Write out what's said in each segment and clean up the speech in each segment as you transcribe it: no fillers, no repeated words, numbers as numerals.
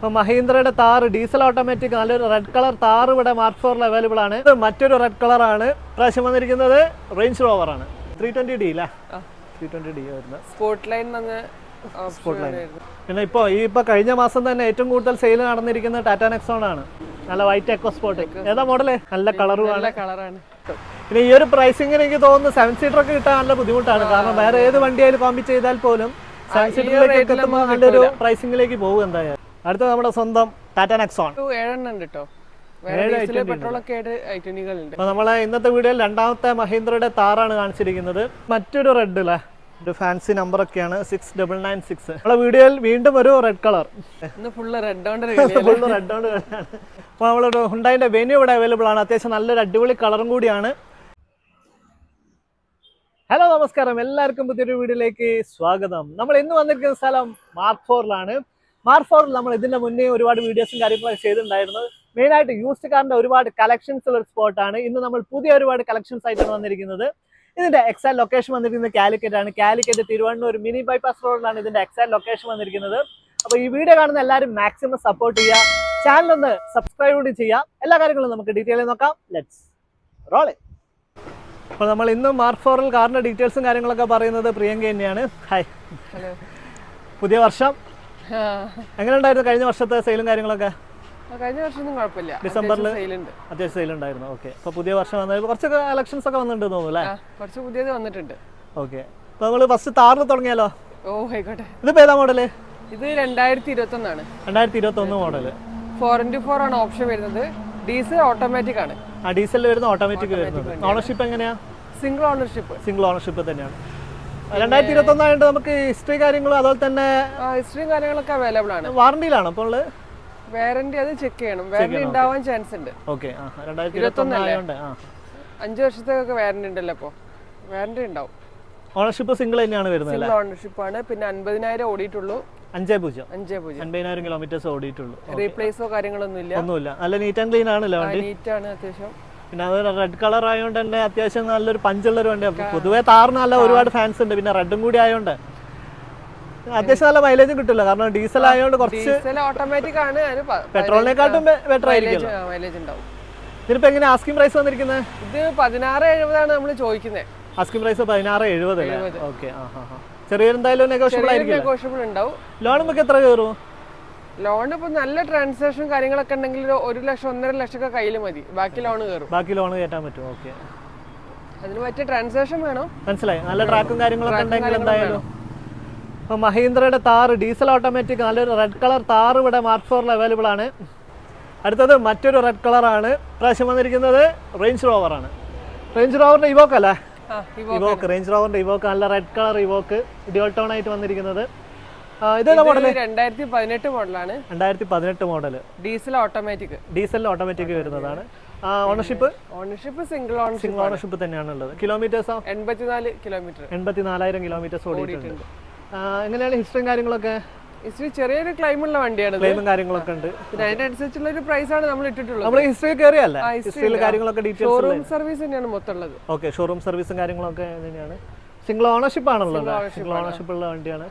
അപ്പോൾ മഹീന്ദ്രയുടെ Thar diesel automatic നല്ലൊരു red colour Thar ഇവിടെ മാർക്ക് 4 അവൈലബിൾ ആണ്. ഇത് മറ്റൊരു റെഡ് കളറാണ്. പ്രാവശ്യം വന്നിരിക്കുന്നത് റേഞ്ച് റോവർ ആണ്. 320D അല്ലേ? 320D വരുന്നത് സ്പോർട്ട് ലൈൻ. പിന്നെ ഇപ്പോൾ കഴിഞ്ഞ മാസം തന്നെ ഏറ്റവും കൂടുതൽ സെയിൽ നടന്നിരിക്കുന്നത് ടാറ്റ നെക്സോൺ ആണ്. നല്ല വൈറ്റ് എക്കോ സ്പോർട്ട്. ഏതാ മോഡല്? നല്ല കളറാണ്. പിന്നെ ഈ ഒരു പ്രൈസിങ്ങിന് എനിക്ക് തോന്നുന്നു 7 സീറ്റർ ഒക്കെ കിട്ടാൻ നല്ല ബുദ്ധിമുട്ടാണ്. കാരണം വേറെ ഏത് വണ്ടിയായാലും കോമ്പീറ്റ് ചെയ്താൽ പോലും 7 സീറ്ററിലേക്ക് എത്തുമ്പോൾ നല്ലൊരു പ്രൈസിങ്ങിലേക്ക് പോകും എന്തായാലും. അടുത്ത നമ്മുടെ സ്വന്തം ടാറ്റ നെക്സോൺ. നമ്മളെ ഇന്നത്തെ വീഡിയോയിൽ രണ്ടാമത്തെ മഹീന്ദ്രയുടെ താറാണ് കാണിച്ചിരിക്കുന്നത്. മറ്റൊരു റെഡ് അല്ലേ, ഒരു ഫാൻസി നമ്പർ ഒക്കെയാണ് 6996. നമ്മളെ വീഡിയോയിൽ വീണ്ടും ഒരു റെഡ് കളർ. ഫുള്ള് റെഡ് കൊണ്ട് കളിയാണ്. അപ്പോൾ നമ്മളൊരു ഹുണ്ടായിന്റെ വെന്യൂ ഇവിടെ അവൈലബിൾ ആണ്. അത്യാവശ്യം നല്ലൊരു അടിപൊളി കളറും കൂടിയാണ്. ഹലോ നമസ്കാരം, എല്ലാവർക്കും പുതിയൊരു വീഡിയോയിലേക്ക് സ്വാഗതം. നമ്മൾ ഇന്ന് വന്നിരിക്കുന്ന സ്ഥലം മാർക്ക് 4ലാണ്. മാർക്ക് 4ൽ നമ്മൾ ഇതിന്റെ മുന്നേ ഒരുപാട് വീഡിയോസും കാര്യങ്ങളൊക്കെ ചെയ്തിട്ടുണ്ടായിരുന്നു. മെയിനായിട്ട് യൂസ്ഡ് കാറിന്റെ ഒരുപാട് കളക്ഷൻസ് ഉള്ള ഒരു സ്പോട്ടാണ്. ഇന്ന് നമ്മൾ പുതിയ ഒരുപാട് കളക്ഷൻസ് ആയിട്ടാണ് വന്നിരിക്കുന്നത്. ഇതിന്റെ എക്സാക്ട് ലൊക്കേഷൻ വന്നിരിക്കുന്നത് കാലിക്കറ്റ് ആണ്. കാലിക്കറ്റ് തിരുവണ്ണൂർ മിനി ബൈപ്പാസ് റോഡിലാണ് ഇതിന്റെ എക്സാക്ട് ലൊക്കേഷൻ വന്നിരിക്കുന്നത്. അപ്പോൾ ഈ വീഡിയോ കാണുന്ന എല്ലാവരും മാക്സിമം സപ്പോർട്ട് ചെയ്യുക, ചാനൽ ഒന്ന് സബ്സ്ക്രൈബ് കൂടി ചെയ്യുക. എല്ലാ കാര്യങ്ങളും നമുക്ക് ഡീറ്റെയിൽ നോക്കാം. Let's role it. അപ്പോൾ നമ്മൾ ഇന്ന് മാർക്ക് 4ൽ കാറിന്റെ ഡീറ്റെയിൽസും കാര്യങ്ങളൊക്കെ പറയുന്നത് പ്രിയങ്ക തന്നെയാണ്. ഹായ്. പുതിയ വർഷം എങ്ങനെ ഉണ്ടായിരുന്നു? കഴിഞ്ഞ വർഷത്തെ സെയിലും കാര്യങ്ങളൊക്കെ? കഴിഞ്ഞ വർഷം കുഴപ്പമില്ല, ഡിസംബറിൽ അത്യാവശ്യം സെയിൽ ഉണ്ടായിരുന്നു. ഓക്കെ, അപ്പോൾ പുതിയ വർഷം വന്നത് കുറച്ച് കളക്ഷൻസ് ഒക്കെ വന്നിട്ടുണ്ട് തോന്നുന്നു അല്ലേ? കുറച്ച് പുതിയത് വന്നിട്ടുണ്ട്. ഓക്കെ, അപ്പോൾ നമ്മൾ ഫസ്റ്റ് താറിൽ തുടങ്ങിയാലോ? ഓ ആയിക്കോട്ടെ. ഇതിപ്പോൾ ഏതാ മോഡല്? ഇത് 2021 ആണ്. 2021 മോഡല്. 4x4 ആണ് ഓപ്ഷൻ വരുന്നത്. ഡീസൽ ഓട്ടോമാറ്റിക് ആണ്. ഡീസലിൽ വരുന്ന ഓട്ടോമാറ്റിക് വരുന്നത്. ഓണർഷിപ്പ് എങ്ങനെയാ? സിംഗിൾ ഓണർഷിപ്പ് തന്നെയാണ്. 2021 ആയതുകൊണ്ട് നമുക്ക് ഹിസ്റ്ററി കാര്യങ്ങളും അതുപോലെ തന്നെ ഹിസ്റ്ററിയും കാര്യങ്ങളൊക്കെ അവൈലബിൾ ആണ്. വാറണ്ടിയിലാണോ അപ്പോൾ? വാറണ്ടി അത് ചെക്ക് ചെയ്യണം. വാറണ്ടി ഉണ്ടാവാൻ ചാൻസ് ഉണ്ട്. ഓക്കെ, 2021 ആയതുകൊണ്ട് 5 വർഷത്തേക്കൊക്കെ വാറണ്ടി ഉണ്ടല്ലോ. അപ്പോൾ വാറണ്ടി ഉണ്ടാവും. ഓണർഷിപ്പ് സിംഗിൾ തന്നെയാണ് വരുന്നത്. സിംഗിൾ ഓണർഷിപ്പ് ആണ്. പിന്നെ 50,000 ഓടിയിട്ടുള്ളൂ. 50,000 കിലോമീറ്റേഴ്സ് ഓടിയിട്ടുള്ളൂ. റീപ്ലേസോ കാര്യങ്ങളൊന്നുമില്ല. നല്ല നീറ്റ് ആൻഡ് ക്ലീൻ ആണല്ലോ വണ്ടി. നീറ്റ് ആണ് അത്യാവശ്യം. പിന്നെ അത് റെഡ് കളർ ആയതുകൊണ്ട് തന്നെ അത്യാവശ്യം നല്ലൊരു പഞ്ചുള്ളൊരു വണ്ടിയാണ്. പൊതുവേ താറിന് നല്ല ഒരുപാട് ഫാൻസ് ഉണ്ട്. പിന്നെ റെഡും കൂടി ആയതുകൊണ്ട് അത്യാവശ്യം നല്ല മൈലേജും കിട്ടില്ല. കാരണം ഡീസൽ ആയതുകൊണ്ട് കുറച്ച് ഓട്ടോമാറ്റിക് ആണ്. പെട്രോളിനെക്കാട്ടും ബെറ്റർ ആയിരിക്കും. മൈലേജ് ഉണ്ടാവും. ഇതിനിപ്പോ എങ്ങനെ ആസ്കിംഗ് പ്രൈസ് വന്നിരിക്കുന്നത്? ഇത് 1670 ആണ് നമ്മൾ ചോദിക്കുന്നത്. ആസ്കിംഗ് പ്രൈസ് 1670 അല്ലേ? ഓക്കെ, ചെറിയൊരു എന്തായാലും നെഗോഷ്യബിൾ ഉണ്ടാവും. ലോൺ നമുക്ക് എത്ര കയറും? ലോൺ ഇപ്പൊ നല്ല ട്രാൻസാക്ഷൻ കാര്യങ്ങളൊക്കെ ഉണ്ടെങ്കിൽ 1 ലക്ഷം 1.5 ലക്ഷം ഒക്കെ കയ്യിൽ മതി. ബാക്കി ലോൺ കയറും. ബാക്കി ലോൺ കയറ്റാൻ പറ്റും. ഓക്കെ, അതിന് പറ്റിയ ട്രാൻസാക്ഷൻ വേണം. മനസ്സിലായി. നല്ല ട്രാക്കും കാര്യങ്ങളൊക്കെ ഉണ്ടെങ്കിൽ എന്തായാലും. അപ്പോൾ മഹീന്ദ്രയുടെ താർ ഡീസൽ ഓട്ടോമാറ്റിക് നല്ലൊരു റെഡ് കളർ താർ ഇവിടെ മാർക്ക് 4ൽ അവൈലബിൾ ആണ്. അടുത്തത് മറ്റൊരു റെഡ് കളറാണ്. പ്രാവശ്യം വന്നിരിക്കുന്നത് റേഞ്ച് റോവർ ആണ്. റേഞ്ച് റോവറിന്റെ ഇവോക്ക് അല്ലേ? റേഞ്ച് റോവറിന്റെ ഇവോക്ക്, നല്ല red colour Evoque dual tone ആയിട്ട് വന്നിരിക്കുന്നത്. ഇതേതാ മോഡൽ? 2018 മോഡലാണ്. 2018 മോഡൽ. ഡീസൽ ഓട്ടോമാറ്റിക് വരുന്നതാണ്. ഓണർഷിപ്പ് സിംഗിൾ ഓണർഷിപ്പ് തന്നെയാണുള്ളത്. കിലോമീറ്റേഴ്സോ? 84,000 കിലോമീറ്റേഴ്സ് ഓടിയിട്ടുണ്ട്. എങ്ങനെയാണ് ഹിസ്റ്ററിയും കാര്യങ്ങളൊക്കെ? ഹിസ്റ്ററി ചെറിയൊരു ക്ലൈമുള്ള വണ്ടിയാണ്. ക്ലൈമും കാര്യങ്ങളൊക്കെ ഉണ്ട്. പിന്നെ അതിനനുസരിച്ചുള്ള ഒരു പ്രൈസ് ആണ് നമ്മൾ ഇട്ടിട്ടുള്ളത്. നമ്മൾ ഹിസ്റ്ററി കയറിയല്ലേ? ഹിസ്റ്ററിയിൽ കാര്യങ്ങളൊക്കെ ഡീറ്റെയിൽസ് ഷോറൂം സർവീസ് തന്നെയാണ് മൊത്തം ഉള്ളത്. ഓക്കെ, ഷോറൂം സർവീസും കാര്യങ്ങളൊക്കെ തന്നെയാണ്. സിംഗിൾ ഓണർഷിപ്പ് ആണുള്ളത്. സിംഗിൾ ഓണർഷിപ്പ് ഉള്ള വണ്ടിയാണ്.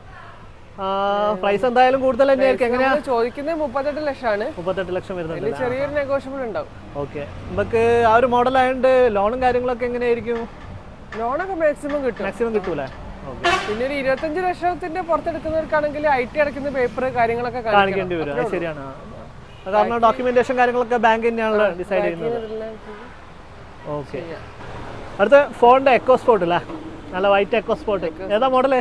പ്രൈസ് എന്തായാലും കൂടുതൽ തന്നെയായിരിക്കും. എങ്ങനെയാ ചോദിക്കുന്നത്? 38 ലക്ഷമാണ്. 38 ലക്ഷം വരുന്നുണ്ട്. ചെറിയൊരു നെഗോഷ്യബിൾ ഉണ്ടാവും. ഓക്കെ, നമുക്ക് ആ ഒരു മോഡൽ ആയതുകൊണ്ട് ലോണും കാര്യങ്ങളൊക്കെ എങ്ങനെയായിരിക്കും? ലോണൊക്കെ മാക്സിമം കിട്ടൂലേ? പിന്നെ ഒരു 25 ലക്ഷത്തിന്റെ പുറത്തെടുക്കുന്നവർക്കാണെങ്കിൽ IT അടയ്ക്കുന്ന പേപ്പർ കാര്യങ്ങളൊക്കെ കാണിക്കേണ്ടി വരും. അത് ശരിയാണ്. കാരണം ഡോക്യുമെന്റേഷൻ കാര്യങ്ങളൊക്കെ ബാങ്ക് തന്നെയാണല്ലോ ഡിസൈഡ് ചെയ്യുന്നത്. ഓക്കെ, അടുത്ത ഫോണിന്റെ എക്കോ സ്പോർട്ട് അല്ലേ? നല്ല വൈറ്റ് എക്കോ സ്പോർട്ട്. ഏതാ മോഡല്?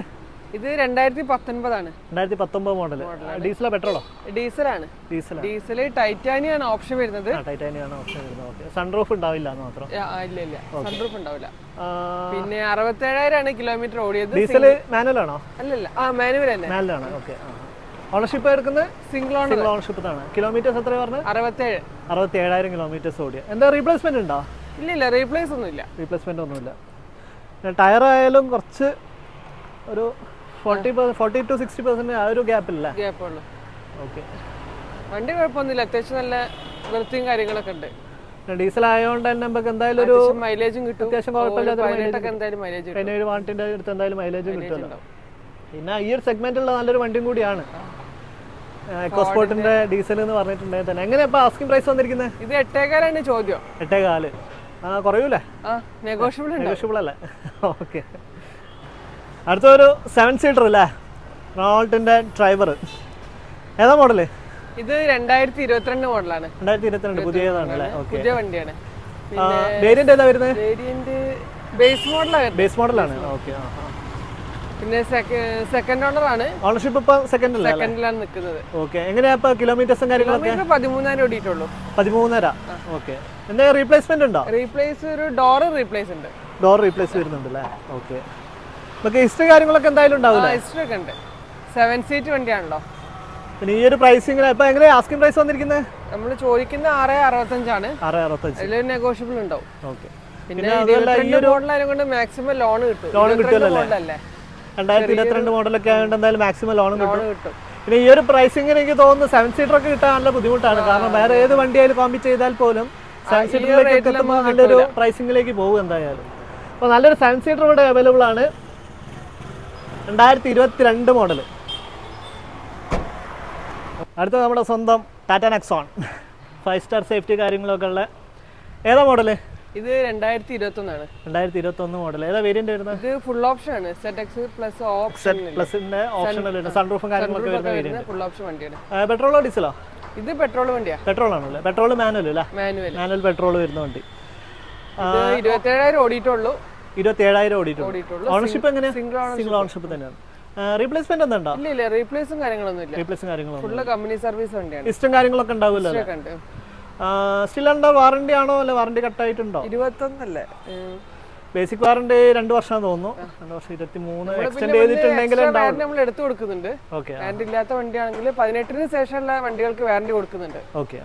ഇത് 2019 ആണ്. 2019 മോഡൽ. ഡീസലോ പെട്രോളോ? ഡീസൽ ടൈറ്റാനിയം ആണ് ഓപ്ഷൻ വരുന്നത്. സൺറൂഫ് ഉണ്ടാവില്ല മാത്രം. ഇല്ല, സൺറൂഫ് ഉണ്ടാവില്ല. പിന്നെ 67,000 ആണ് കിലോമീറ്റർ ഓടിയത്. ഡീസൽ മാനുവൽ ആണോ? അല്ലല്ല, മാനുവൽ തന്നെ. മാനുവൽ ആണ്. ഓക്കെ, ഓണർഷിപ്പ് എടുക്കുന്നത് സിംഗിൾ ഓണർഷിപ്പ് ആണ്. കിലോമീറ്റേഴ്സ് എത്ര പറഞ്ഞത്? 67,000 കിലോമീറ്റേഴ്സ് ഓടിയ. എന്താ റീപ്ലേസ്മെന്റ് ഉണ്ടോ? ഇല്ല, റീപ്ലേസ്മെന്റ് ഒന്നുമില്ല. ടയർ ആയാലും കുറച്ച് ഒരു 40 to 60% ആ ഒരു ഗ്യാപ്പുള്ളൂ. ഓക്കെ, വണ്ടി കുഴപ്പമൊന്നുമില്ല. അത്യാവശ്യം നല്ല വൃത്തിയും കാര്യങ്ങളൊക്കെ ഉണ്ട്. ഡീസൽ ആയതുകൊണ്ട് തന്നെ നമുക്ക് എന്തായാലും ഒരു മൈലേജും കിട്ടും. അത്യാവശ്യം കുഴപ്പമില്ലാത്ത 17 വാട്ടിന്റെ അടുത്ത് എന്തായാലും മൈലേജ് കിട്ടുമല്ലോ. പിന്നെ ഈ ഒരു സെഗ്മെന്റുള്ള നല്ലൊരു വണ്ടിയും കൂടിയാണ്. എക്കോസ്പോർട്ടിന്റെ ഡീസൽ എന്ന് പറഞ്ഞിട്ടുണ്ടെങ്കിൽ തന്നെ എങ്ങനെയാ ഇപ്പൊ ആസ്കിംഗ് പ്രൈസ് വന്നിരിക്കുന്നത്? ഇത് 8,400 ചോദ്യം. 8,400. കുറയൂലേ? നെഗോഷ്യബിൾ അല്ലേ? ഓക്കെ. അടുത്തൊരു 7 സീറ്റർ അല്ലേ, റോൾട്ടിന്റെ ഡ്രൈവർ. ഏതാ മോഡല്? ഇത് 2022 മോഡലാണ്. 2022 പുതിയതാണ് അല്ലേ? പുതിയ വണ്ടിയാണ്. വേരിയന്റ് ഏതാ വരുന്നത്? വേരിയന്റ് ബേസ് മോഡലാണ്. ഓക്കെ. പിന്നെ സെക്കൻഡ് ഓണർ ആണ്. ഓണർഷിപ്പ് ഇപ്പൊ സെക്കൻഡിലാണ് നിൽക്കുന്നത്. ഓക്കെ. എങ്ങനെയാ ഇപ്പൊ കിലോമീറ്റേഴ്സും കാര്യങ്ങളൊക്കെ? 13,000 ഓടിയിട്ടുള്ളൂ. 13,500. ഓക്കെ. എന്താ റീപ്ലേസ്മെന്റ് ഉണ്ടോ? ഒരു ഡോർ റീപ്ലേസ് ഉണ്ട്. ഡോർ റീപ്ലേസ് വരുന്നുണ്ട് അല്ലേ? ഓക്കെ. നമുക്ക് ഹിസ്റ്ററി കാര്യങ്ങളൊക്കെ എന്തായാലും ഉണ്ടാവില്ല? ഹിസ്റ്ററി ഒക്കെ ഉണ്ട്. 7 സീറ്റ് വണ്ടിയാണല്ലോ. പിന്നെ ഈ ഒരു പ്രൈസിംഗ് ഇപ്പൊ എങ്ങനെയാ ആസ്കിംഗ് പ്രൈസ് വന്നിരിക്കുന്നത്? നമ്മൾ ചോദിക്കുന്ന 6,65 ആണ്. 6,65. അതിൽ നെഗോഷ്യബിൾ ഉണ്ടാവും. ഓക്കെ. പിന്നെ 22 മോഡലായതുകൊണ്ട് മാക്സിമം ലോൺ കിട്ടും. ലോൺ കിട്ടുമല്ലോ അല്ലേ? 2022 മോഡലൊക്കെ ആയതുകൊണ്ട് എന്തായാലും മാക്സിമം ലോൺ കിട്ടും. പിന്നെ ഈ ഒരു പ്രൈസിംഗ് എനിക്ക് തോന്നുന്നു 7 സീറ്റർ ഒക്കെ കിട്ടാൻ നല്ല ബുദ്ധിമുട്ടാണ്. കാരണം വേറെ ഏത് വണ്ടിയായാലും കോമ്പീറ്റ് ചെയ്താൽ പോലും 7 സീറ്ററിലേക്ക് എത്തുമ്പോൾ നല്ലൊരു പ്രൈസിംഗിലേക്ക് പോകും എന്തായാലും. അപ്പോൾ നല്ലൊരു 7 സീറ്റർ ഇവിടെ അവൈലബിൾ ആണ്. 2022 മോഡൽ. അടുത്ത നമ്മുടെ സ്വന്തം ടാറ്റ നെക്സോൺ 5 സ്റ്റാർ സേഫ്റ്റി കാര്യങ്ങളൊക്കെ ഉള്ള. ഏതാ മോഡല്? ഇത് 2021 ആണ്. 2021 മോഡൽ. ഏതാ വേരിയന്റ് വരുന്നത്? ഇത് ഫുൾ ഓപ്ഷൻ ആണ്. ZX പ്ലസ് പ്ലസിന്റെ ഓപ്ഷണൽ ഉണ്ട്. സൺറൂഫും കാര്യങ്ങളൊക്കെ വരുന്ന വേരിയന്റ്. ഫുൾ ഓപ്ഷൻ വണ്ടിയാണ്. പെട്രോളോ ഡീസലോ? ഇത് പെട്രോൾ വണ്ടിയാ. പെട്രോൾ ആണല്ലേ? പെട്രോൾ മാനുവൽ അല്ലേ? മാനുവൽ പെട്രോൾ വരുന്ന വണ്ടി. 27,000 ഓടിയിട്ടുള്ളൂ. 27,000 ഓടിയിട്ടുള്ളൂ. ഓണർഷിപ്പ് എങ്ങനെയാ? സിംഗിൾ ഓണർഷിപ്പ് തന്നെയാണ്. റീപ്ലേസ്മെന്റ് എന്താ? ഇല്ല റീപ്ലേസും കാര്യങ്ങളൊന്നും ഇല്ല. ഫുൾ കമ്പനി സർവീസ് വണ്ടിയാണ്. ഇഷ്ടം കാര്യങ്ങളൊക്കെ ഉണ്ടാവില്ല. സ്റ്റിൽ അണ്ടർ വാറണ്ടി ആണോ അല്ലെ വാറണ്ടി കട്ട് ആയിട്ടുണ്ടോ? 21 അല്ലേ? ബേസിക് വാറണ്ടി 2 വർഷം തോന്നുന്നു. 2 വർഷം 23 എക്സ്റ്റെൻഡ് ചെയ്തിട്ടുണ്ടെങ്കിൽ നമ്മൾ എടുത്തു കൊടുക്കുന്നുണ്ട്. വാറണ്ടി ഇല്ലാത്ത വണ്ടിയാണെങ്കിൽ 18-ന് ശേഷമുള്ള വണ്ടികൾക്ക് വാറണ്ടി കൊടുക്കുന്നുണ്ട്. ഓക്കെ.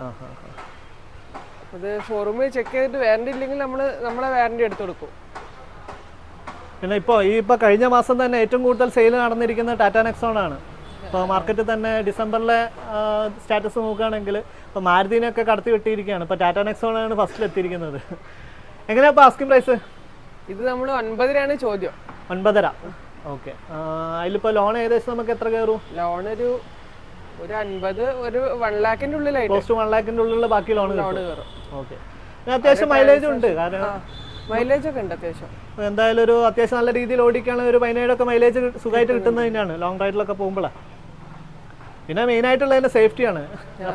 അത് ഷോറൂമിൽ ചെക്ക് ചെയ്തിട്ട് വാറണ്ടി ഇല്ലെങ്കിൽ നമ്മളെ വാറണ്ടി എടുത്തു കൊടുക്കും. പിന്നെ ഇപ്പൊ കഴിഞ്ഞ മാസം തന്നെ ഏറ്റവും കൂടുതൽ സെയിൽ നടന്നിരിക്കുന്നത് ടാറ്റ നെക്സോൺ ആണ്. ഇപ്പോൾ മാർക്കറ്റിൽ തന്നെ ഡിസംബറിലെ സ്റ്റാറ്റസ് നോക്കുകയാണെങ്കിൽ ഇപ്പോൾ മാരുതിനെയൊക്കെ കടത്തി വെട്ടിയിരിക്കുകയാണ്. ഇപ്പോൾ ടാറ്റ നെക്സോൺ ആണ് ഫസ്റ്റിൽ എത്തിയിരിക്കുന്നത്. എങ്ങനെയാ ഇപ്പോൾ ആസ്കിംഗ് പ്രൈസ്? ഇത് നമ്മൾ 9,000 ചോദ്യം. 9,500. ഓക്കെ. അതിലിപ്പോൾ ലോൺ ഏകദേശം നമുക്ക് എത്ര കയറും? ലോൺ ഒരു 50, ഒരു 1 ലാഖിന്റെ ഉള്ളിലായിട്ട്. ക്ലോസ് ടു 1 ലാഖിന്റെ ഉള്ളിൽ ബാക്കി ലോൺ കയറും. ഓക്കെ. അത്യാവശ്യം മൈലേജ് ഉണ്ട്. കാരണം മൈലേജ് ഒക്കെ ഉണ്ട് അത്യാവശ്യം. എന്തായാലും ഒരു അത്യാവശ്യം നല്ല രീതിയിൽ ഓടിക്കുകയാണെങ്കിൽ ഒരു 17 ഒക്കെ മൈലേജ് സുഖമായിട്ട് കിട്ടുന്നത് തന്നെയാണ് ലോങ് റൈഡിലൊക്കെ പോകുമ്പോഴാണ്. പിന്നെ മെയിൻ ആയിട്ടുള്ളതിന്റെ സേഫ്റ്റിയാണ്.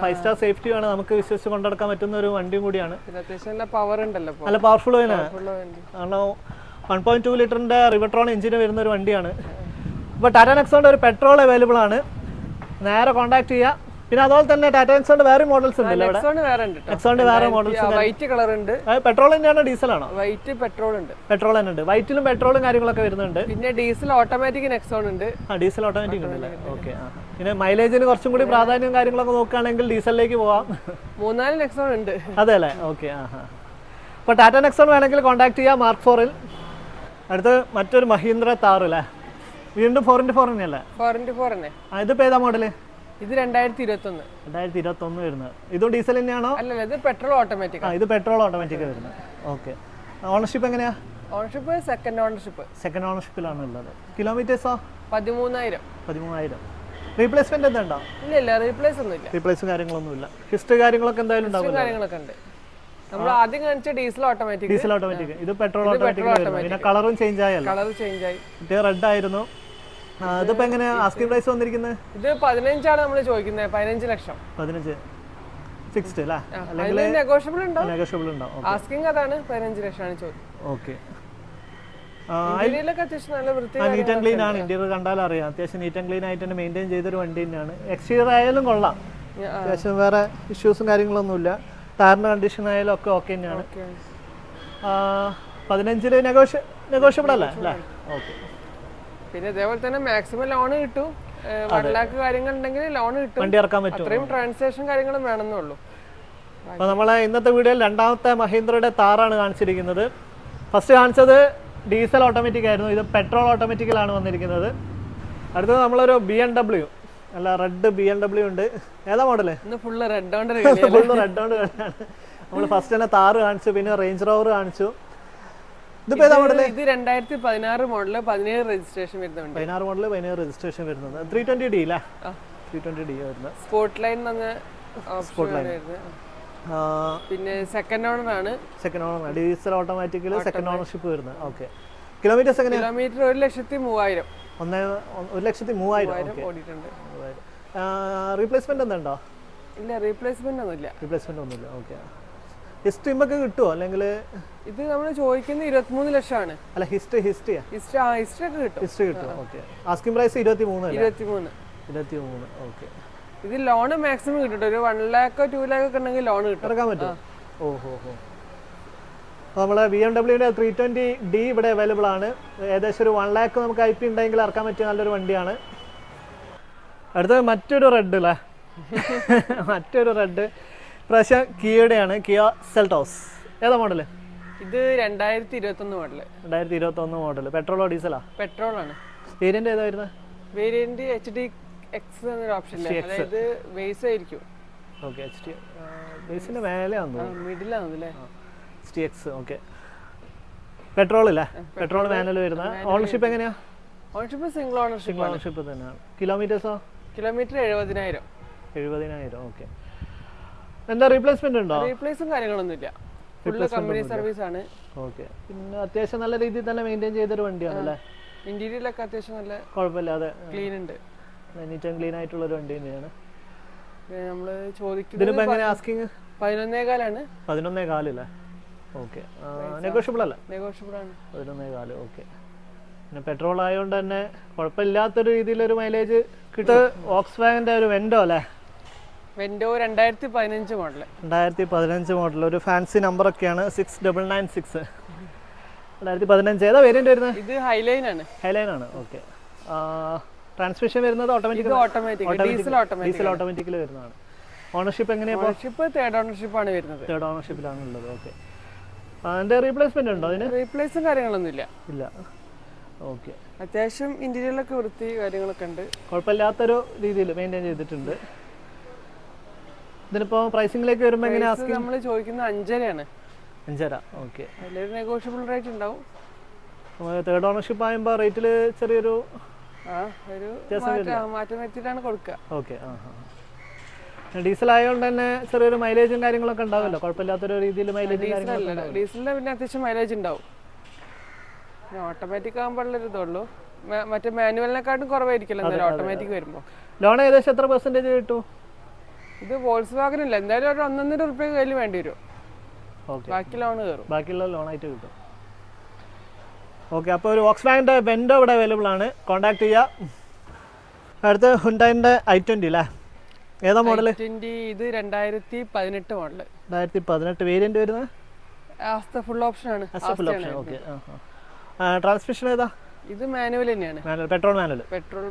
5 സ്റ്റാർ സേഫ്റ്റിയാണ്. നമുക്ക് വിശ്വസിച്ച് കൊണ്ടെടുക്കാൻ പറ്റുന്ന ഒരു വണ്ടിയും കൂടിയാണ്. അത്യാവശ്യം പവർ ഉണ്ടല്ലോ, നല്ല പവർഫുൾ തന്നെയാണ്. കാരണം 1.2 ലിറ്ററിന്റെ റിവർട്രോൺ എഞ്ചിന് വരുന്ന ഒരു വണ്ടിയാണ്. ഇപ്പോൾ ടാറ്റ നെക്സോണിന്റെ ഒരു പെട്രോൾ അവൈലബിൾ ആണ്. നേരെ കോൺടാക്ട് ചെയ്യുക. പിന്നെ അതുപോലെ തന്നെ ടാറ്റ നെക്സോണിന്റെ വേറെ മോഡൽസ് ഉണ്ടല്ലോ ഇവിടെ? നെക്സോണിന്റെ വേറെ മോഡൽസ്. വൈറ്റ് കളർ ഉണ്ട്. പെട്രോൾ തന്നെയാണോ ഡീസലാണോ? വൈറ്റ് പെട്രോൾ ഉണ്ട്. പെട്രോൾ തന്നെ ഉണ്ട്. വൈറ്റിലും പെട്രോളും കാര്യങ്ങളൊക്കെ വരുന്നുണ്ട്. പിന്നെ ഡീസൽ ഓട്ടോമാറ്റിക് നെക്സോൺ ഉണ്ട്. ഡീസൽ ഓട്ടോമാറ്റിക് ഉണ്ടല്ലേ? ഓക്കെ. പിന്നെ മൈലേജിന് കുറച്ചും കൂടി പ്രാധാന്യം കാര്യങ്ങളൊക്കെ നോക്കുകയാണെങ്കിൽ ഡീസലിലേക്ക് പോവാം. 3-4 നെക്സോൺ ഉണ്ട്. അതെ അല്ലേ? ഓക്കെ. അപ്പോൾ ടാറ്റ നെക്സോൺ വേണമെങ്കിൽ കോൺടാക്ട് ചെയ്യാം Mark 4-ൽ. അടുത്ത് മറ്റൊരു മഹീന്ദ്ര താർ അല്ലേ? വീണ്ടും 4x4 തന്നെയല്ലേ? 4x4 തന്നെ. ഇതിപ്പോൾ ഏതാ മോഡല്? ഇത് 2021. 2021 വരുന്നത്. ഇതും ഡീസൽ തന്നെയാണോ? അല്ലല്ല, ഇത് പെട്രോൾ ഓട്ടോമാറ്റിക്. ഇത് പെട്രോൾ ഓട്ടോമാറ്റിക് വരുന്നത്. ഓക്കെ. ഓണർഷിപ്പ് എങ്ങനെയാ? Ownership second ownership. സെക്കൻഡ് ഓണർഷിപ്പിലാണ് ഉള്ളത്. കിലോമീറ്റേഴ്സോ? 13,000. റീപ്ലേസ്മെന്റ് എന്താ ഉണ്ടോ? ഇല്ല റീപ്ലേസ് ഒന്നും ഇല്ല. റീപ്ലേസും കാര്യങ്ങളൊന്നും ഇല്ല. ഹിസ്റ്ററി കാര്യങ്ങളൊക്കെ എന്തായാലും ഉണ്ടാവും. കാര്യങ്ങളൊക്കെ ഉണ്ട്. നമ്മൾ ആദ്യം കാണിച്ച ഡീസൽ ഓട്ടോമാറ്റിക്. ഇത് പെട്രോൾ ഓട്ടോമാറ്റിക്. പിന്നെ കളറും ചേഞ്ച് ആയല്ലോ. കളർ ചേഞ്ച് ആയി. മറ്റേ റെഡ് ആയിരുന്നു. ഇതിപ്പോ എങ്ങനെയാ ആസ്കിംഗ് പ്രൈസ് വന്നിരിക്കുന്നത്? ഇത് 15 ആണ് നമ്മൾ ചോദിക്കുന്നത്. 15 ലക്ഷം. 15 ഫിക്സ്ഡ് അല്ലേ? അല്ലെങ്കിൽ നെഗോഷ്യബിൾ ഉണ്ടാവും. നെഗോഷ്യബിൾ ഉണ്ടാവും. ആസ്കിംഗ് അതാണ് 15 ലക്ഷമാണ് ചോദ്യം. ഓക്കെ. ഇന്റീരിയലൊക്കെ അത്യാവശ്യം നല്ല വൃത്തിയാണ്. നീറ്റ് ആൻഡ് ക്ലീൻ ആണ്. ഇന്റീരിയർ കണ്ടാൽ അറിയാം. അത്യാവശ്യം നീറ്റ് ആൻഡ് ക്ലീൻ ആയിട്ട് തന്നെ മെയിൻറ്റെയിൻ ചെയ്തൊരു വണ്ടി തന്നെയാണ്. എക്സ്റ്റീരിയർ ആയാലും കൊള്ളാം. അത്യാവശ്യം വേറെ ഇഷ്യൂസും കാര്യങ്ങളൊന്നുമില്ല. ടയറിന്റെ കണ്ടീഷൻ ആയാലും ഒക്കെ ഓക്കെ തന്നെയാണ്. 15 നെഗോഷ്യബിൾ അല്ലേ? ഓക്കെ. പിന്നെ അതേപോലെ തന്നെ മാക്സിമം ലോൺ കിട്ടും. 1 ലാഖ് കാര്യങ്ങൾ ഉണ്ടെങ്കിൽ ലോൺ കിട്ടും. വണ്ടി ഇറക്കാൻ പറ്റും. അത്രയും ട്രാൻസാക്ഷൻ കാര്യങ്ങളും വേണമെന്നേ ഉള്ളൂ. അപ്പോൾ നമ്മളെ ഇന്നത്തെ വീഡിയോയിൽ രണ്ടാമത്തെ മഹീന്ദ്രയുടെ താറാണ് കാണിച്ചിരിക്കുന്നത്. ഫസ്റ്റ് കാണിച്ചത് ഡീസൽ ഓട്ടോമാറ്റിക് ആയിരുന്നു. ഇത് പെട്രോൾ ഓട്ടോമാറ്റിക്കിലാണ് വന്നിരിക്കുന്നത്. അടുത്തത് നമ്മളൊരു BMW അല്ല റെഡ് BMW ഉണ്ട്. ഏതാ മോഡല്? ഫുള്ള് റെഡ് കൊണ്ട് നമ്മൾ ഫസ്റ്റ് തന്നെ താറ് കാണിച്ചു. പിന്നെ റേഞ്ച് റോവർ കാണിച്ചു. ഇത് 2016 മോഡല് 17 രജിസ്ട്രേഷൻ വരുന്നുണ്ട്. 16 മോഡല് 17 രജിസ്ട്രേഷൻ വരുന്നത്. 320D അല്ലേ? 320D വരുന്നത്. സ്പോർട്ട് ലൈൻ എന്ന ഓപ്ഷൻ വരുന്നത്. പിന്നെ സെക്കൻഡ് ഓണർ ആണ്. സെക്കൻഡ് ഓണർ ഡീസൽ ഓട്ടോമാറ്റിക്കൽ സെക്കൻഡ് ഓണർഷിപ്പ് വരുന്നത്. ഓക്കെ, കിലോമീറ്റേഴ്സ് എങ്ങനെയാണ്? കിലോമീറ്റർ 1,03,000. 1,03,000 ഓടിയിട്ടുണ്ട്. റീപ്ലേസ്മെന്റ് എന്തുണ്ടോ? ഇല്ല, റീപ്ലേസ്മെന്റ് ഒന്നുമില്ല. ഓക്കെ. ഹിസ്റ്ററി നമുക്ക് കിട്ടുമോ അല്ലെങ്കിൽ? ഇത് നമ്മൾ ചോദിക്കുന്നത് 23 ലക്ഷമാണ്. അല്ല, ഹിസ്റ്ററി ഹിസ്റ്ററി ഒക്കെ കിട്ടും. ഹിസ്റ്ററി കിട്ടും. Okay, asking price 23. ഓക്കെ. ഇത് ലോൺ മാക്സിമം കിട്ടും. ഒരു 1 lakh 2 lakh ഒക്കെ ഉണ്ടെങ്കിൽ ലോൺ കിട്ടും. ഇറക്കാൻ പറ്റും. ഓഹോ. അപ്പോൾ നമ്മളെ BMW 320D ഇവിടെ അവൈലബിൾ ആണ്. ഏകദേശം ഒരു 1 lakh നമുക്ക് IP ഉണ്ടെങ്കിൽ ഇറക്കാൻ പറ്റിയ നല്ലൊരു വണ്ടിയാണ്. അടുത്തത് മറ്റൊരു റെഡ് അല്ലേ? മറ്റൊരു റെഡ് പ്രാവശ്യം കിയയുടെയാണ്. Kia Seltos. ഏതാ മോഡല്? ഇത് 2021 മോഡല്. 2021 മോഡല്. പെട്രോളോ ഡീസലാ? പെട്രോൾ ആണ്. വേരിയന്റ് ഏതാ വരുന്നത്? വേരിയന്റ് HDX എന്നൊരു ഓപ്ഷൻ, അതായത് ബേസ് ആയിരിക്കും. ഓക്കെ, ബേസിന്റെ മേലെയാണെന്ന് തോന്നുന്നു. മിഡിലാണല്ലേ? HDX. ഓക്കെ, പെട്രോൾ ഇല്ലേ? പെട്രോൾ മാനുവൽ വരുന്ന. ഓണർഷിപ്പ് എങ്ങനെയാ? ഓണർഷിപ്പ് സിംഗിൾ ഓണർഷിപ്പ് തന്നെയാണ്. കിലോമീറ്റേഴ്സോ? കിലോമീറ്റർ 70,000. 70,000. ഓക്കെ. എന്താ റീപ്ലേസ്മെന്റ് ഉണ്ടോ? റീപ്ലേസും കാര്യങ്ങളൊന്നും ഇല്ല. ഫുള്ള് കമ്പനി സർവീസ് ആണ്. ഓക്കെ. പിന്നെ അത്യാവശ്യം നല്ല രീതിയിൽ തന്നെ മെയിൻറ്റെയിൻ ചെയ്തൊരു വണ്ടിയാണ് അല്ലേ? ഇന്റീരിയലൊക്കെ അത്യാവശ്യം നല്ല കുഴപ്പമില്ലാതെ ക്ലീൻ ഉണ്ട്. നീറ്റ് ആൻഡ് ക്ലീൻ ആയിട്ടുള്ള ഒരു വണ്ടി തന്നെയാണ്. നമ്മള് ചോദിക്കുന്നത് 11,400 ആണ്. 11,400 അല്ലേ? ഓക്കെ, നെഗോഷ്യബിൾ അല്ല? നെഗോഷ്യബിൾ ആണ്. 11,400. ഓക്കെ. പിന്നെ പെട്രോൾ ആയതുകൊണ്ട് തന്നെ കുഴപ്പമില്ലാത്തൊരു രീതിയിലൊരു മൈലേജ് കിട്ടും. വോക്സ്വാഗന്റെ ഒരു വെൻഡോ അല്ലേ? വെൻഡോ 2015 മോഡൽ. 2015 മോഡൽ. ഒരു ഫാൻസി നമ്പറൊക്കെയാണ്. 6996. 2015. ഏതാ വേരിയന്റ് വരുന്നത്? ഇത് ഹൈലൈൻ ആണ്. ഓക്കെ. ട്രാൻസ്മിഷൻ വരുന്നത് ഓട്ടോമാറ്റിക്? ഡീസൽ ഓട്ടോമാറ്റിക്കൽ വരുന്നതാണ്. ഓണർഷിപ്പ് എങ്ങനെയാണ്? ഓണർഷിപ്പ് തേർഡ് ഓണർഷിപ്പ് ആണ് വരുന്നത്. തേർഡ് ഓണർഷിപ്പിലാണ് ഉള്ളത്. ഓക്കെ. അതിന്റെ റീപ്ലേസ്മെന്റ് ഉണ്ടോ അതിന്? റീപ്ലേസും കാര്യങ്ങളൊന്നും ഇല്ല. ഓക്കെ. അത്യാവശ്യം ഇന്റീരിയലൊക്കെ വൃത്തി കാര്യങ്ങളൊക്കെ ഉണ്ട്. കുഴപ്പമില്ലാത്തൊരു രീതിയിൽ മെയിൻറ്റെയിൻ ചെയ്തിട്ടുണ്ട്. ഇതിനിപ്പോ പ്രൈസിംഗിലേക്ക് വരുമ്പോൾ എങ്ങനെയാണ്? നമ്മൾ ചോദിക്കുന്നത് 5.5 ആണ്. 5.5. ഓക്കെ. അതിലൊരു നെഗോഷ്യബിൾ റേറ്റ് ഉണ്ടാവും. തേർഡ് ഓണർഷിപ്പ് ആകുമ്പോൾ റേറ്റിൽ ചെറിയൊരു മാറ്റം വരുത്തിയിട്ടാണ് കൊടുക്കുക. ഓക്കെ. ഡീസൽ ആയതുകൊണ്ട് തന്നെ ചെറിയൊരു മൈലേജും കാര്യങ്ങളൊക്കെ ഉണ്ടാവുമല്ലോ? കുഴപ്പമില്ലാത്തൊരു രീതിയിൽ മൈലേജ് ഡീസലിന് പിന്നെ അത്യാവശ്യം മൈലേജ് ഉണ്ടാവും. ഓട്ടോമാറ്റിക് ആകുമ്പോഴുള്ളൊരു ഇതുള്ളൂ. മറ്റേ മാനുവലിനെക്കാട്ടും കുറവായിരിക്കുമല്ലോ എന്തായാലും ഓട്ടോമാറ്റിക് വരുമ്പോൾ. ലോൺ ഏകദേശം എത്ര പെർസെന്റേജ് കിട്ടും? ഇത് വോൾസ്വാഗൻ ഇല്ല, എന്തായാലും ഒരു 1.5 രൂപ കയ്യിൽ വേണ്ടി വരും. ബാക്കി ലോൺ കയറും. ബാക്കിയുള്ള ലോണായിട്ട് കിട്ടും. ഓക്കെ. അപ്പോൾ ഒരു വോക്സ്വാഗന്റെ വെൻഡോ ഇവിടെ അവൈലബിൾ ആണ്. കോൺടാക്ട് ചെയ്യുക. അടുത്ത് ഹുണ്ടായിന്റെ i20 അല്ലേ? ഏതാ മോഡൽ? ഇത് 2018 മോഡൽ. 2018. വേരിയന്റ് വരുന്നത് ഫുൾ ഓപ്ഷൻ ആണ്. ഓക്കെ. ട്രാൻസ്മിഷൻ ഏതാ? ഇത് മാനുവൽ തന്നെയാണ്. Petrol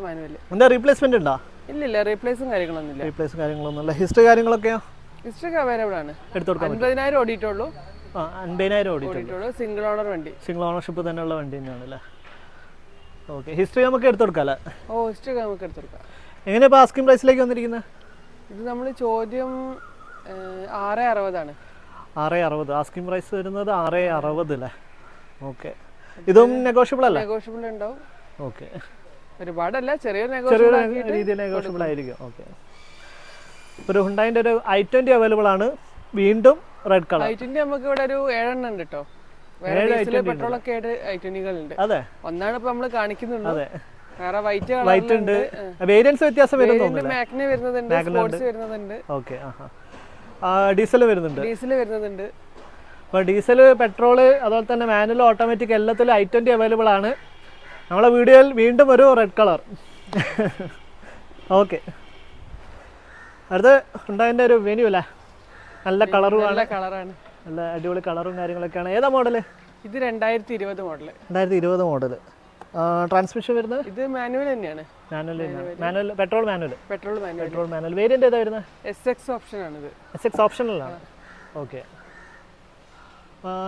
manual. എന്താ റീപ്ലേസ്മെന്റ് ഉണ്ടോ? ഇല്ല, റീപ്ലേസും കാര്യങ്ങളൊന്നുമില്ല. ഹിസ്റ്ററി കാര്യങ്ങളൊക്കെയോ? ഹിസ്റ്ററി അവൈലബിൾ ആണ്. എടുത്തു കൊടുക്കാം. 50,000 ഓടിയിട്ടുള്ളൂ. 50,000 ഓടിയിട്ടുള്ളൂ. സിംഗിൾ ഓണർ വണ്ടി. സിംഗിൾ ഓണർഷിപ്പ് തന്നെയുള്ള വണ്ടി തന്നെയാണ് അല്ലേ? ഓക്കെ. ഹിസ്റ്ററി നമുക്ക് എടുത്തു കൊടുക്കാം അല്ലേ? ഹിസ്റ്ററി നമുക്ക് എടുത്തു കൊടുക്കാം. എങ്ങനെയാ ഇപ്പോൾ ആസ്കിംഗ് പ്രൈസിലേക്ക് വന്നിരിക്കുന്നത്? ഇത് നമ്മൾ ചോദ്യം 6.60 ആണ്. 6.60. ആസ്കിംഗ് പ്രൈസ് വരുന്നത് 6.60 അല്ലേ? ഓക്കെ. ഇതും നെഗോഷ്യബിൾ അല്ലേ? നെഗോഷ്യബിൾ ഉണ്ടാവും. ഓക്കെ. ഒരുപാടല്ല, ചെറിയ രീതിയിൽ നെഗോഷ്യബിൾ ആയിരിക്കും. ഓക്കെ. ഒരു ഹുണ്ടായിന്റെ ഒരു i20 അവൈലബിൾ ആണ്. വീണ്ടും റെഡ് കളർ. i20 നമുക്ക് ഇവിടെ ഒരു 7 എണ്ണം ഉണ്ട് കേട്ടോ. പെട്രോൾ ഒക്കെ i20കളുണ്ട്. അതെ, ഒന്നാണ് ഇപ്പൊ നമ്മൾ കാണിക്കുന്നുള്ളൂ. അതെ, വേറെ വൈറ്റ് ഉണ്ട്. വേരിയന്റ്സ് വ്യത്യാസം വരുന്നുണ്ട്. മാഗ്ന വരുന്നുണ്ട്, സ്പോർട്സ് വരുന്നുണ്ട്. ഓക്കെ. ഡീസൽ വരുന്നുണ്ട്. അപ്പോൾ ഡീസൽ, പെട്രോള്, അതുപോലെ തന്നെ മാനുവൽ, ഓട്ടോമാറ്റിക് എല്ലാത്തിലും i20 അവൈലബിൾ ആണ്. നമ്മളെ വീഡിയോയിൽ വീണ്ടും ഒരു റെഡ് കളർ. ഓക്കെ. അടുത്ത് ഹുണ്ടായിന്റെ ഒരു വെന്യൂ അല്ലേ? നല്ല കളറുമാണ്. നല്ല അടിപൊളി കളറും കാര്യങ്ങളൊക്കെയാണ്. ഏതാ മോഡല്? ഇത് 2020 മോഡൽ. 2020 മോഡൽ. ട്രാൻസ്മിഷൻ വരുന്നത് ഇത് മാനുവൽ തന്നെയാണ്. Manual petrol manual. വേരിയന്റ് ഏതാ വരുന്നത്? SX ഓപ്ഷൻ ആണ്. ഇത് SX ഓപ്ഷനിലാണ്. ഓക്കെ.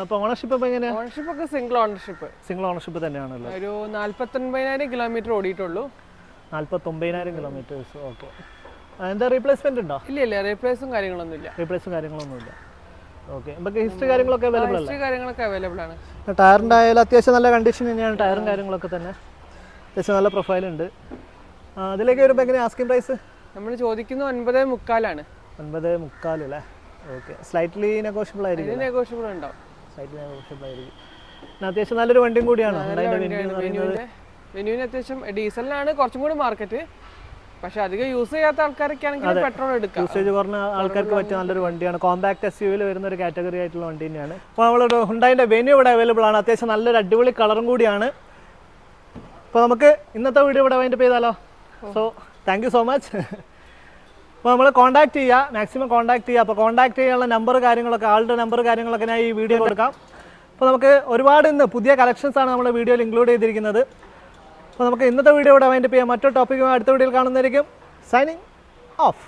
അപ്പോൾ ഓണർഷിപ്പ് ഇപ്പോൾ എങ്ങനെയാണ്? ഓണർഷിപ്പ് ഒക്കെ സിംഗിൾ ഓണർഷിപ്പ് തന്നെയാണല്ലോ. ഒരു 49,000 കിലോമീറ്റർ ഓടിയിട്ടുള്ളൂ. 49,000 കിലോമീറ്റേഴ്സ്. ഓക്കെ. എന്താ റീപ്ലേസ്മെന്റ് ഉണ്ടോ? ഇല്ല, റീപ്ലേസും കാര്യങ്ങളൊന്നുമില്ല. ഓക്കെ. നമുക്ക് ഹിസ്റ്ററി കാര്യങ്ങളൊക്കെ അവൈലബിൾ ആണ്. ടയറിൻ്റെ ആയാലും അത്യാവശ്യം നല്ല കണ്ടീഷൻ തന്നെയാണ്. ടയറും കാര്യങ്ങളൊക്കെ തന്നെ അത്യാവശ്യം നല്ല പ്രൊഫൈലുണ്ട്. അതിലേക്ക് വരുമ്പോൾ എങ്ങനെയാണ് ആസ്കിംഗ് പ്രൈസ്? നമ്മൾ ചോദിക്കുന്നത് 9.25 9.25 അല്ലേ? ഓക്കെ. സ്ലൈറ്റ്ലി നെഗോഷ്യബിൾ ആയിരിക്കും. നെഗോഷ്യബിൾ ഉണ്ടാവും. സ്ലൈറ്റ്ലി നെഗോഷ്യബിൾ ആയിരിക്കും. അത്യാവശ്യം നല്ലൊരു വണ്ടിയും കൂടിയാണ്. വെന്യൂവിന് അത്യാവശ്യം ഡീസലിനാണ് കുറച്ചും കൂടി മാർക്കറ്റ്. പക്ഷെ അധികം യൂസ് ചെയ്യാത്ത ആൾക്കാരൊക്കെ ആണെങ്കിൽ പെട്രോൾ എടുക്കാം. യൂസേജ് കുറഞ്ഞ ആൾക്കാർക്ക് പറ്റിയ നല്ലൊരു വണ്ടിയാണ്. കോമ്പാക്ട് SUV വരുന്ന ഒരു കാറ്റഗറി ആയിട്ടുള്ള വണ്ടി തന്നെയാണ്. അപ്പോൾ നമ്മളൊരു ഹുണ്ടായിൻ്റെ വെന്യൂ ഇവിടെ അവൈലബിൾ ആണ്. അത്യാവശ്യം നല്ലൊരു അടിപൊളി കളറും കൂടിയാണ്. അപ്പോൾ നമുക്ക് ഇന്നത്തെ വീഡിയോ ഇവിടെ വൈൻഡപ്പ് ചെയ്താലോ? So thank you so much. അപ്പോൾ നമ്മൾ കോൺടാക്ട് ചെയ്യുക, മാക്സിമം കോൺടാക്ട് ചെയ്യുക. അപ്പോൾ കോൺടാക്ട് ചെയ്യാനുള്ള നമ്പർ കാര്യങ്ങളൊക്കെ, ആളുടെ നമ്പർ കാര്യങ്ങളൊക്കെ ഞാൻ ഈ വീഡിയോ കൊടുക്കാം. അപ്പോൾ നമുക്ക് ഒരുപാട് ഇന്ന് പുതിയ കളക്ഷൻസാണ് നമ്മൾ വീഡിയോയിൽ ഇൻക്ലൂഡ് ചെയ്തിരിക്കുന്നത്. അപ്പോൾ നമുക്ക് ഇന്നത്തെ വീഡിയോ ഇവിടെ വൈൻഡപ്പ് ചെയ്യാം. മറ്റൊരു ടോപ്പിക്കുമായി അടുത്ത വീഡിയോയിൽ കാണുന്നതായിരിക്കും. Signing off.